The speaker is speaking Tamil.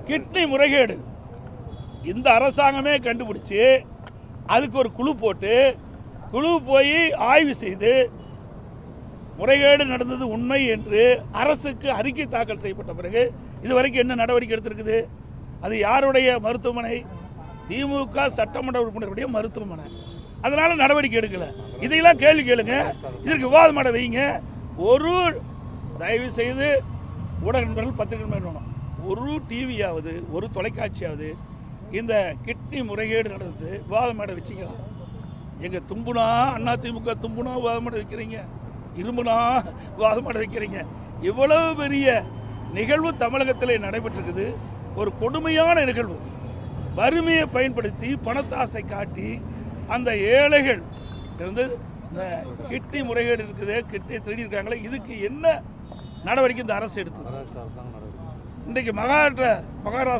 கிட்னி முறைகேடு இந்த அரசாங்கமே கண்டுபிடிச்சு அதுக்கு ஒரு குழு போட்டு குழு போய் ஆய்வு செய்து முறைகேடு நடந்தது உண்மை என்று அரசுக்கு அறிக்கை தாக்கல் செய்யப்பட்ட பிறகு இதுவரைக்கும் என்ன நடவடிக்கை எடுத்திருக்குது? அது யாருடைய மருத்துவமனை? திமுக சட்டமன்ற உறுப்பினருடைய மருத்துவமனை. அதனால நடவடிக்கை எடுக்கல. இதையெல்லாம் கேள்வி கேளுங்க, இதற்கு விவாதம் பண்ண வைங்க. ஒரு தயவு செய்து ஊடக நண்பர்கள் பத்திரிகை வேணும், ஒரு டிவியாவது ஒரு தொலைக்காட்சியாவது இந்த கிட்னி முறைகேடு நடந்தது விவாதம் பண்ண வச்சிக்கலாம். எங்க தும்புனா அண்ணா திமுக தும்புனா விவாதம் பண்ண வைக்கிறீங்க, இரும்புனா விவாதம் பண்ண வைக்கிறீங்க. இவ்வளவு பெரிய நிகழ்வு தமிழகத்தில் நடைபெற்றிருக்குது. ஒரு கொடுமையான நிகழ்வு. வறுமையை பயன்படுத்தி பணத்தாசை காட்டி அந்த ஏழைகள் இருந்து இந்த கிட்னி முறைகேடு இருக்குது, கிட்னி திருடி இருக்காங்களே, இதுக்கு என்ன நடவடிக்கை இந்த அரசு எடுத்தது? இன்றைக்கு மகாராஷ்டிரா